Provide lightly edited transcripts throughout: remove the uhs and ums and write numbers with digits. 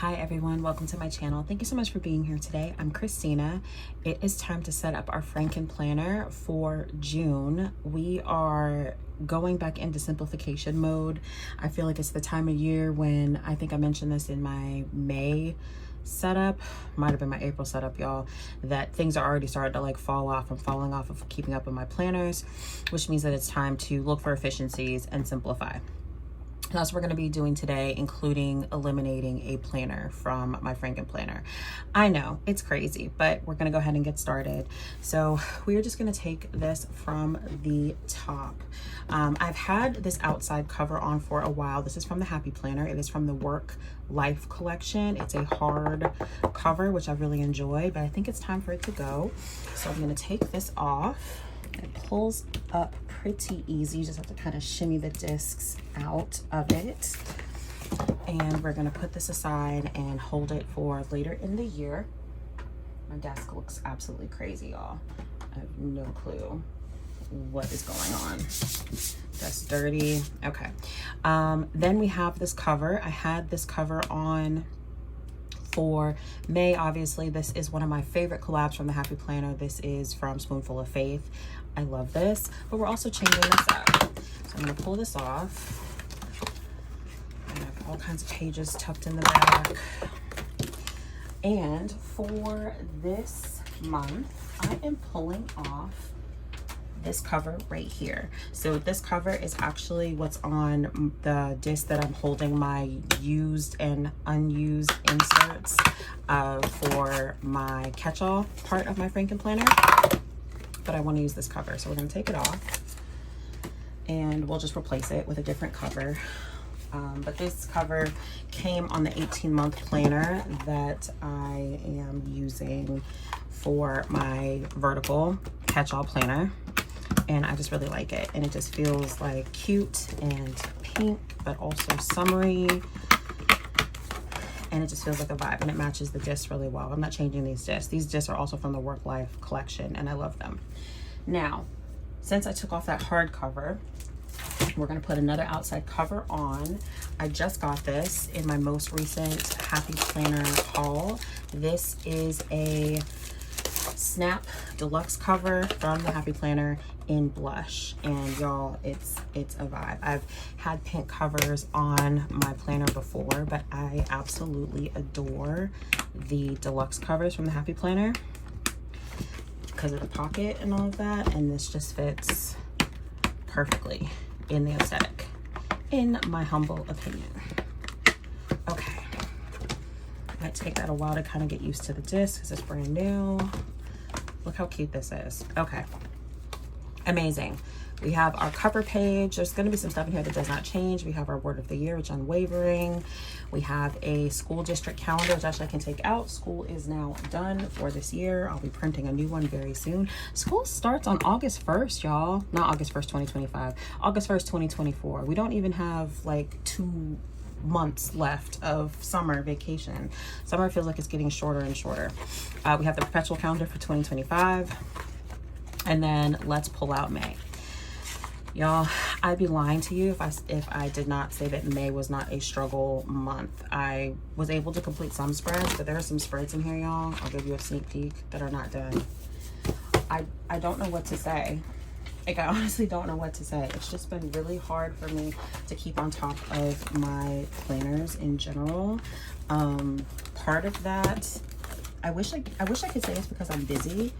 Hi everyone, welcome to my channel. Thank you so much for being here today. I'm Christina. It is time to set up our Franken planner for June. We are going back into simplification mode. I feel like it's the time of year when, I think I mentioned this in my May setup, might have been my April setup, y'all, that things are already starting to like fall off. I'm falling off of keeping up with my planners, which means that it's time to look for efficiencies and simplify. That's what we're going to be doing today, including eliminating a planner from my Franken planner. I know it's crazy, but we're going to go ahead and get started. So we're just going to take this from the top. I've had this outside cover on for a while. This is from the Happy Planner. It is from the Work Life collection. It's a hard cover, which I really enjoy, but I think it's time for it to go. So I'm going to take this off. It pulls up pretty easy. You just have to kind of shimmy the discs out of it. And we're going to put this aside and hold it for later in the year. My desk looks absolutely crazy, y'all. I have no clue what is going on. That's dirty. Okay. Then we have this cover. I had this cover on for May. Obviously, this is one of my favorite collabs from the Happy Planner. This is from Spoonful of Faith. I love this, but we're also changing this up. So I'm going to pull this off. I have all kinds of pages tucked in the back. And for this month, I am pulling off this cover right here. So this cover is actually what's on the disc that I'm holding my used and unused inserts for my catch-all part of my Franken planner. But I want to use this cover, so we're going to take it off and we'll just replace it with a different cover. But this cover came on the 18-month planner that I am using for my vertical catch-all planner, and I just really like it. And it just feels like cute and pink, but also summery, and it just feels like a vibe, and it matches the discs really well. I'm not changing these discs. These discs are also from the Work Life collection, and I love them. Now, since I took off that hard cover, we're going to put another outside cover on. I just got this in my most recent Happy Planner haul. This is a Snap Deluxe cover from the Happy Planner in blush, and y'all, it's a vibe. I've had pink covers on my planner before, but I absolutely adore the deluxe covers from the Happy Planner because of the pocket and all of that, and this just fits perfectly in the aesthetic, in my humble opinion. Okay, might take that a while to kind of get used to the disc because it's brand new. Look how cute this is. Okay, amazing. We have our cover page. There's going to be some stuff in here that does not change. We have our word of the year, which is unwavering. We have a school district calendar, which actually I can take out. School is now done for this year. I'll be printing a new one very soon. School starts on August 1st, y'all. Not August 1st, 2025. August 1st, 2024. We don't even have like 2 months left of summer vacation. Summer feels like it's getting shorter and shorter. We have the perpetual calendar for 2025. And then let's pull out May. Y'all, I'd be lying to you if I did not say that May was not a struggle month. I was able to complete some spreads, but there are some spreads in here, y'all. I'll give you a sneak peek that are not done. I don't know what to say. Like, I honestly don't know what to say. It's just been really hard for me to keep on top of my planners in general. Part of that, I wish I could say it's because I'm busy.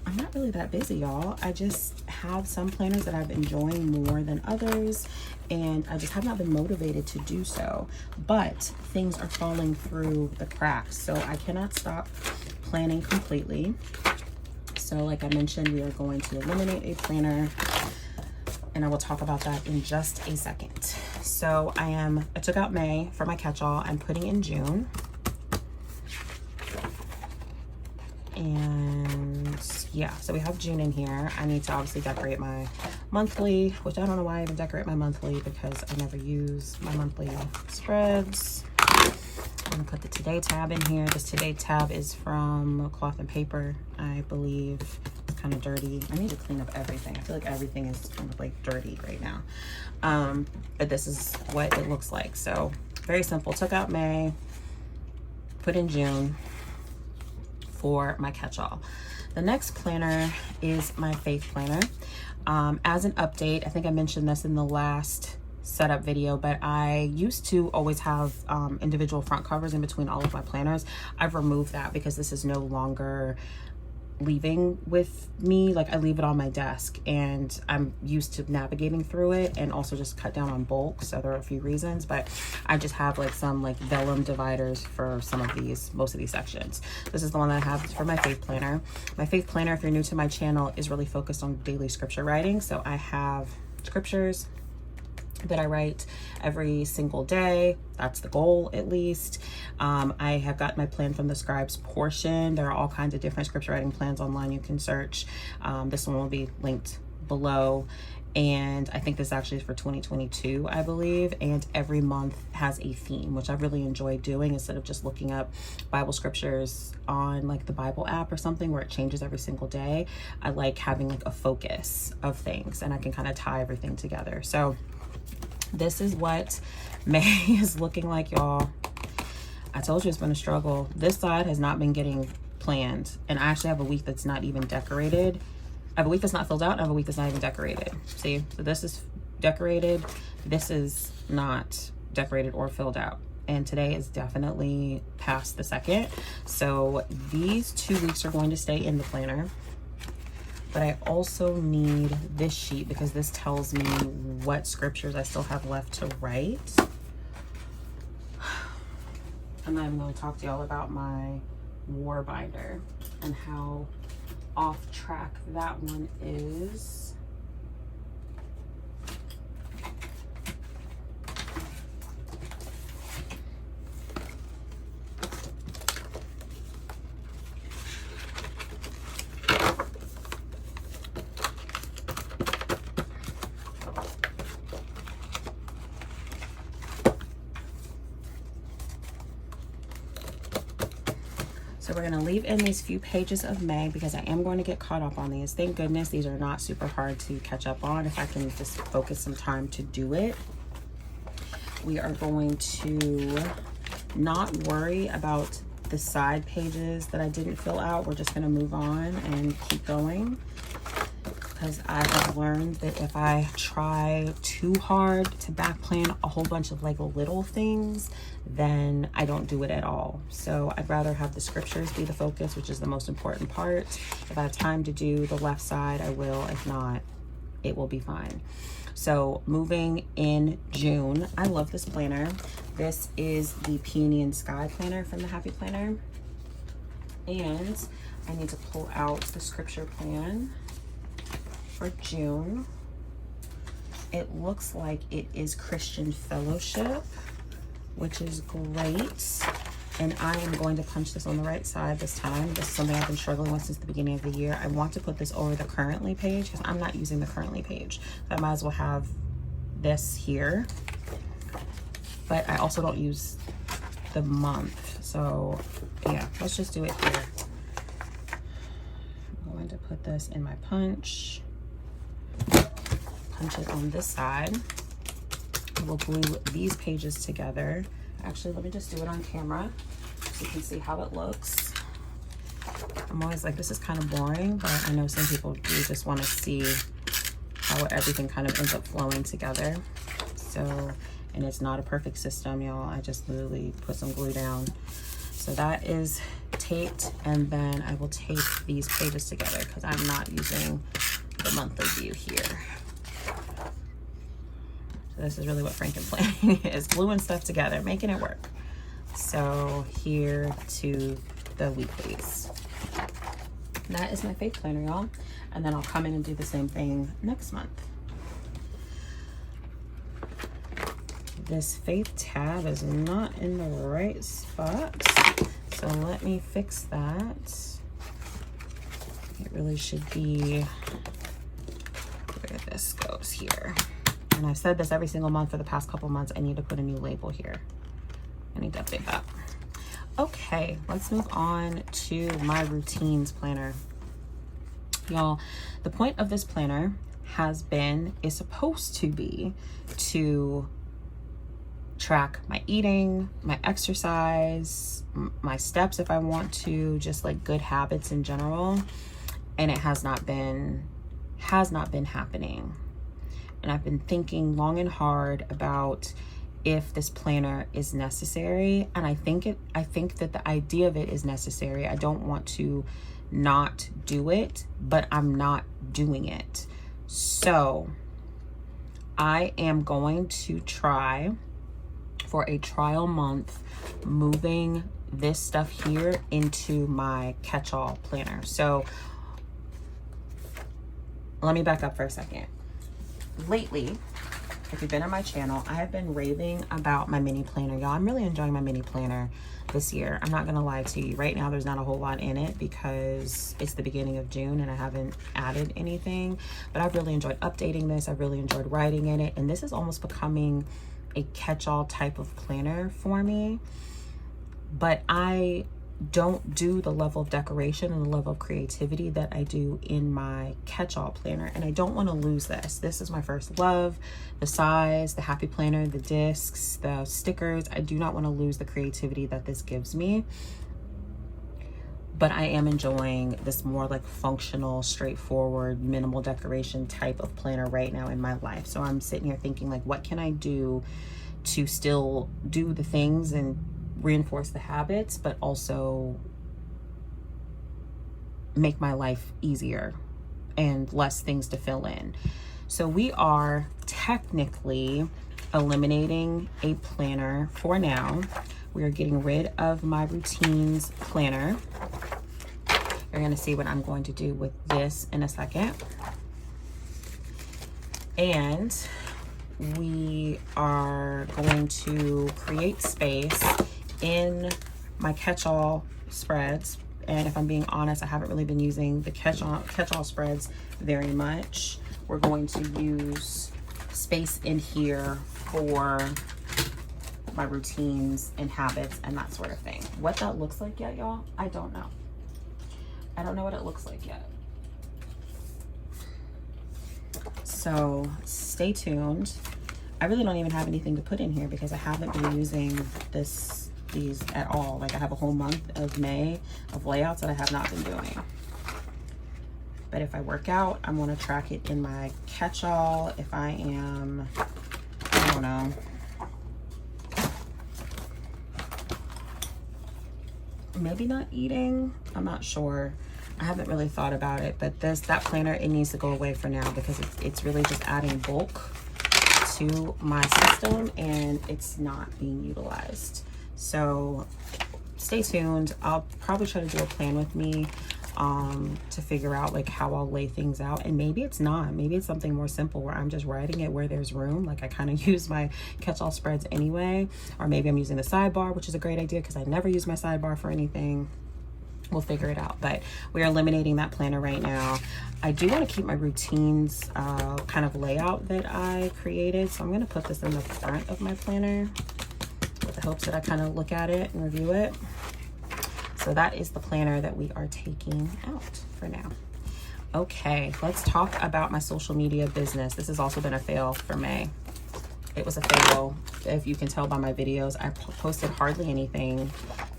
I'm not really that busy, y'all. I just have some planners that I've been enjoying more than others, and I just have not been motivated to do so. But things are falling through the cracks, so I cannot stop planning completely. So like I mentioned, we are going to eliminate a planner, and I will talk about that in just a second. So I took out May for my catch-all. I'm putting in June. And yeah, so we have June in here. I need to obviously decorate my monthly, which I don't know why I even decorate my monthly because I never use my monthly spreads. I'm gonna put the Today tab in here. This Today tab is from Cloth and Paper, I believe. It's kind of dirty. I need to clean up everything. I feel like everything is kind of like dirty right now. But this is what it looks like. So very simple. Took out May. put in June for my catch-all. The next planner is my faith planner. As an update, I think I mentioned this in the last setup video, but I used to always have individual front covers in between all of my planners. I've removed that because this is no longer leaving with me. Like, I leave it on my desk and I'm used to navigating through it, and also just cut down on bulk. So there are a few reasons, but I just have like some like vellum dividers for most of these sections. This is the one that I have for my faith planner. My faith planner, if you're new to my channel, is really focused on daily scripture writing. So I have scriptures that I write every single day. That's the goal, at least. I have got my plan from the scribes portion. There are all kinds of different scripture writing plans online you can search. This one will be linked below, and I think this actually is for 2022, I believe. And every month has a theme, which I really enjoy doing, instead of just looking up Bible scriptures on like the Bible app or something where it changes every single day. I like having like a focus of things, and I can kind of tie everything together. So this is what May is looking like, y'all. I told you it's been a struggle. This side has not been getting planned, and I actually have a week that's not even decorated. I have a week that's not filled out, and I have a week that's not even decorated. See, so this is decorated. This is not decorated or filled out. And today is definitely past the 2nd. So these 2 weeks are going to stay in the planner. But I also need this sheet because this tells me what scriptures I still have left to write. And then I'm going to talk to y'all about my war binder and how off track that one is. So we're going to leave in these few pages of May because I am going to get caught up on these. Thank goodness these are not super hard to catch up on if I can just focus some time to do it. We are going to not worry about the side pages that I didn't fill out. We're just going to move on and keep going, because I have learned that if I try too hard to back plan a whole bunch of like little things, then I don't do it at all. So I'd rather have the scriptures be the focus, which is the most important part. If I have time to do the left side, I will. If not, it will be fine. So moving in June, I love this planner. This is the Peony and Sky planner from the Happy Planner. And I need to pull out the scripture plan for June. It looks like it is Christian Fellowship, which is great. And I am going to punch this on the right side this time. This is something I've been struggling with since the beginning of the year. I want to put this over the currently page because I'm not using the currently page. So I might as well have this here. But I also don't use the month. So yeah, let's just do it here. I'm going to put this in my punch. Punch it on this side. We'll glue these pages together. Actually, let me just do it on camera so you can see how it looks. I'm always like, this is kind of boring, but I know some people do just want to see how everything kind of ends up flowing together. So, and it's not a perfect system, y'all. I just literally put some glue down. So that is taped, and then I will tape these pages together because I'm not using the monthly view here. So this is really what frankenplanning is, gluing stuff together, making it work. So here to the weeklies. That is my faith planner, y'all. And then I'll come in and do the same thing next month. This faith tab is not in the right spot, so let me fix that. It really should be where this goes here. And I've said this every single month for the past couple months. I need to put a new label here. I need to update that. Okay, let's move on to my routines planner. Y'all, the point of this planner is supposed to be to track my eating, my exercise, my steps if I want to, just like good habits in general. And it has not been happening. And I've been thinking long and hard about if this planner is necessary. And I think that the idea of it is necessary. I don't want to not do it, but I'm not doing it. So I am going to try for a trial month moving this stuff here into my catch-all planner. So let me back up for a second. Lately, if you've been on my channel, I have been raving about my mini planner. Y'all, I'm really enjoying my mini planner this year. I'm not gonna lie to you. Right now, there's not a whole lot in it because it's the beginning of June and I haven't added anything, but I've really enjoyed updating this. I've really enjoyed writing in it. And this is almost becoming a catch-all type of planner for me. But I don't do the level of decoration and the level of creativity that I do in my catch-all planner, and I don't want to lose this. This is my first love. The size, the happy planner, the discs, the stickers. I do not want to lose the creativity that this gives me, but I am enjoying this more like functional, straightforward, minimal decoration type of planner right now in my life. So I'm sitting here thinking, like, what can I do to still do the things and reinforce the habits, but also make my life easier and less things to fill in. So we are technically eliminating a planner for now. We are getting rid of my routines planner. You're going to see what I'm going to do with this in a second. And we are going to create space in my catch-all spreads. And if I'm being honest, I haven't really been using the catch-all spreads very much. We're going to use space in here for my routines and habits and that sort of thing. What that looks like yet, y'all, I don't know. I don't know what it looks like yet. So stay tuned. I really don't even have anything to put in here because I haven't been using these at all. Like, I have a whole month of May of layouts that I have not been doing. But if I work out, I'm going to track it in my catch-all. If I am, I don't know, maybe not eating, I'm not sure. I haven't really thought about it, but that planner, it needs to go away for now because it's really just adding bulk to my system and it's not being utilized. So stay tuned. I'll probably try to do a plan with me to figure out like how I'll lay things out. And maybe it's not. Maybe it's something more simple where I'm just writing it where there's room. Like, I kind of use my catch-all spreads anyway. Or maybe I'm using the sidebar, which is a great idea because I never use my sidebar for anything. We'll figure it out. But we are eliminating that planner right now. I do want to keep my routines kind of layout that I created. So I'm going to put this in the front of my planner with the hopes that I kind of look at it and review it. So that is the planner that we are taking out for now. Okay, let's talk about my social media business. This has also been a fail for May. It was a fail. If you can tell by my videos, I posted hardly anything,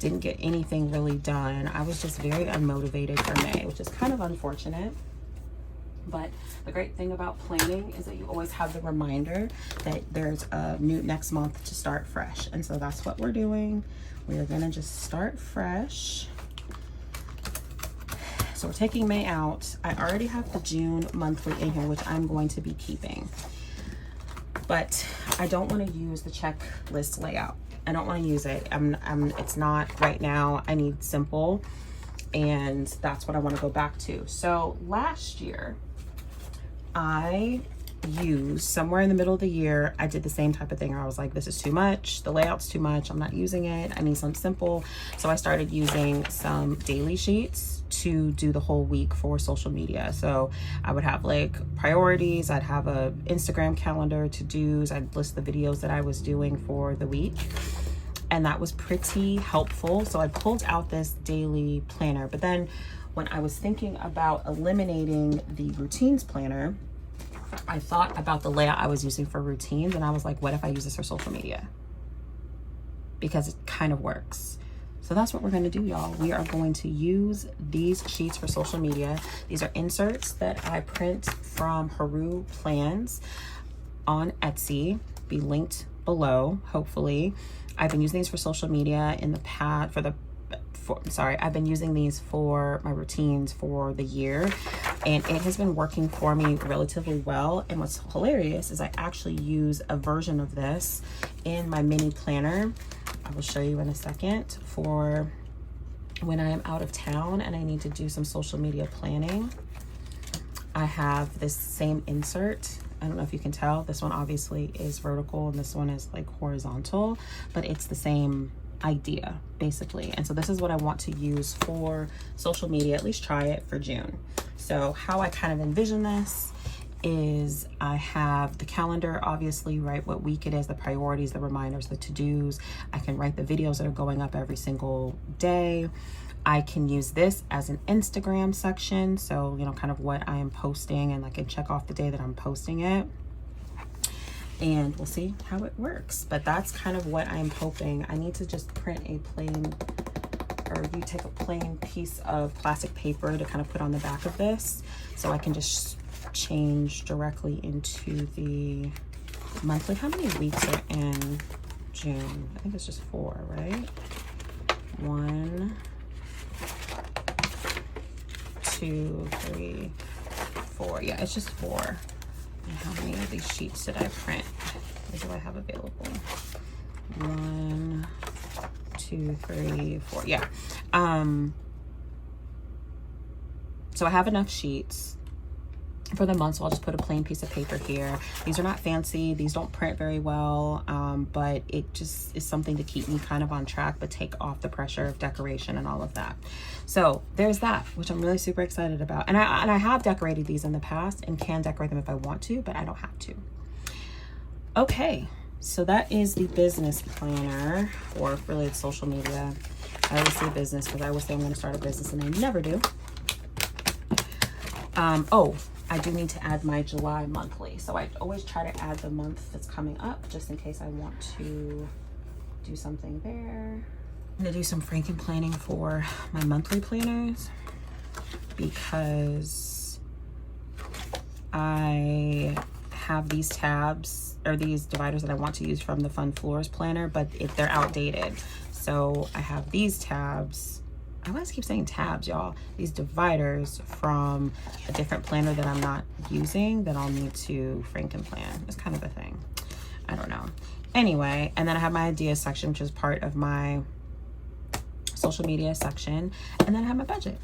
didn't get anything really done. I was just very unmotivated for May, which is kind of unfortunate. But the great thing about planning is that you always have the reminder that there's a new next month to start fresh. And so that's what we're doing. We are gonna just start fresh. So we're taking May out. I already have the June monthly in here, which I'm going to be keeping. But I don't want to use the checklist layout. I don't want to use it. It's not right now. I need simple, and that's what I want to go back to. So last year, I used somewhere in the middle of the year, I did the same type of thing. I was like, this is too much. The layout's too much. I'm not using it. I need something simple. So I started using some daily sheets to do the whole week for social media. So I would have like priorities. I'd have a Instagram calendar, to-dos. I'd list the videos that I was doing for the week. And that was pretty helpful. So I pulled out this daily planner. But then when I was thinking about eliminating the routines planner, I thought about the layout I was using for routines, and I was like, what if I use this for social media? because it kind of works. So that's what we're going to do, y'all. We are going to use these sheets for social media. These are inserts that I print from Haru Plans on Etsy. Be linked below, hopefully. I've been using these for social media in the past I've been using these for my routines for the year, and it has been working for me relatively well. And what's hilarious is I actually use a version of this in my mini planner. I will show you in a second, for when I am out of town and I need to do some social media planning. I have this same insert. I don't know if you can tell. This one obviously is vertical and this one is like horizontal, but it's the same idea basically. And so this is what I want to use for social media, at least try it for June. So how I kind of envision this is I have the calendar, obviously, write what week it is, the priorities, the reminders, the to-dos. I can write the videos that are going up every single day. I can use this as an Instagram section. So, you know, kind of what I am posting, and I can check off the day that I'm posting it. And we'll see how it works. But that's kind of what I'm hoping. I need to just print a plain, or you take a plain piece of plastic paper to kind of put on the back of this, so I can just change directly into the monthly. How many weeks are in June? I think it's just 4, right? 1, 2, 3, 4. Yeah, it's just 4. And how many of these sheets did I print? What do I have available? 1, 2, 3, 4. Yeah. So I have enough sheets for the month, so I'll just put a plain piece of paper here. These are not fancy, these don't print very well, but it just is something to keep me kind of on track, but take off the pressure of decoration and all of that. So there's that, which I'm really super excited about. And I have decorated these in the past and can decorate them if I want to, but I don't have to. Okay, so that is the business planner, or really it's social media. I always say business because I always say I'm going to start a business and I never do. Oh, I do need to add my July monthly. So I always try to add the month that's coming up, just in case I want to do something there. I'm gonna do some franken planning for my monthly planners, because I have these tabs, or these dividers that I want to use from the Fun Floors planner, but they're outdated. So I have these tabs. I always keep saying tabs, y'all. These dividers from a different planner that I'm not using, that I'll need to franken plan. It's kind of a thing. I don't know. Anyway, and then I have my ideas section, which is part of my social media section. And then I have my budget.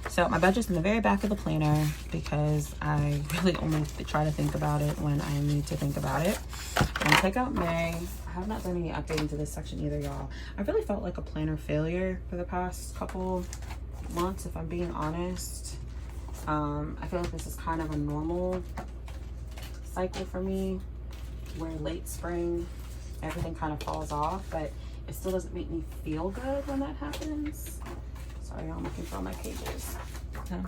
So my budget's in the very back of the planner, because I really only try to think about it when I need to think about it. I'm gonna take out May. I have not done any updating to this section either, y'all. I really felt like a planner failure for the past couple months, if I'm being honest. I feel like this is kind of a normal cycle for me, where late spring, everything kind of falls off, but it still doesn't make me feel good when that happens. Sorry, I'm looking for all my pages. And I'm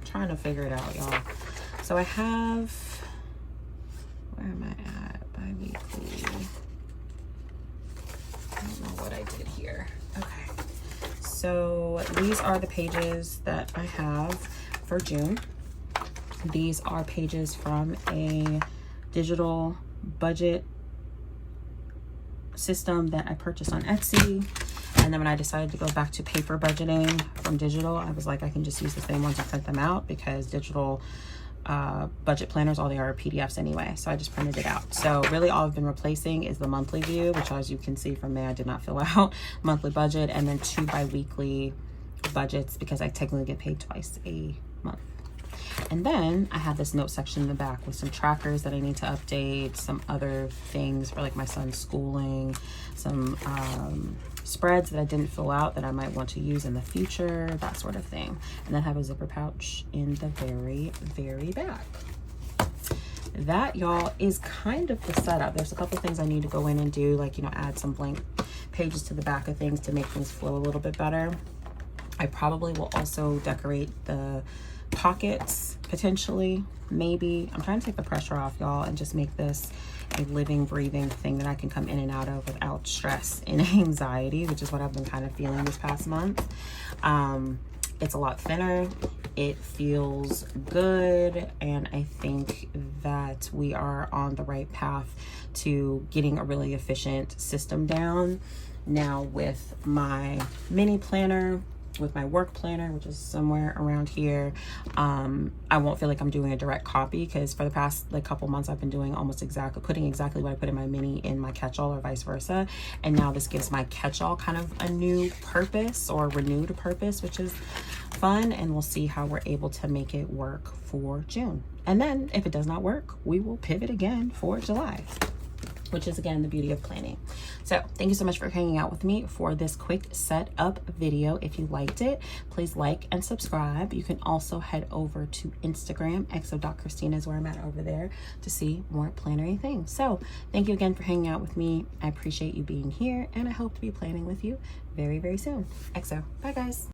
trying to figure it out, y'all. So I have, where am I at? Bi-weekly. I don't know what I did here. Okay. So these are the pages that I have for June. These are pages from a digital budget system that I purchased on Etsy. And then when I decided to go back to paper budgeting from digital, I was like, I can just use the same ones and print them out, because digital budget planners, all they are PDFs anyway. So I just printed it out. So really all I've been replacing is the monthly view, which, as you can see from May, I did not fill out monthly budget, and then 2 bi-weekly budgets, because I technically get paid twice a month. And then I have this note section in the back with some trackers that I need to update, some other things for like my son's schooling, some spreads that I didn't fill out that I might want to use in the future, that sort of thing. And then have a zipper pouch in the very, very back. That, y'all, is kind of the setup. There's a couple things I need to go in and do, like, you know, add some blank pages to the back of things to make things flow a little bit better. I probably will also decorate the pockets potentially, maybe. I'm trying to take the pressure off, y'all, and just make this a living, breathing thing that I can come in and out of without stress and anxiety, which is what I've been kind of feeling this past month. It's a lot thinner. It feels good, and I think that we are on the right path to getting a really efficient system down. Now with my mini planner, with my work planner, which is somewhere around here, I won't feel like I'm doing a direct copy, because for the past like couple months I've been doing almost putting exactly what I put in my mini in my catch-all, or vice versa. And now this gives my catch-all kind of a new purpose, or renewed purpose, which is fun. And we'll see how we're able to make it work for June. And then if it does not work, we will pivot again for July, which is again the beauty of planning. So thank you so much for hanging out with me for this quick setup video. If you liked it, please like and subscribe. You can also head over to Instagram. exo.christina is where I'm at over there, to see more plannery things. So thank you again for hanging out with me. I appreciate you being here, and I hope to be planning with you very, very soon. Exo. Bye, guys.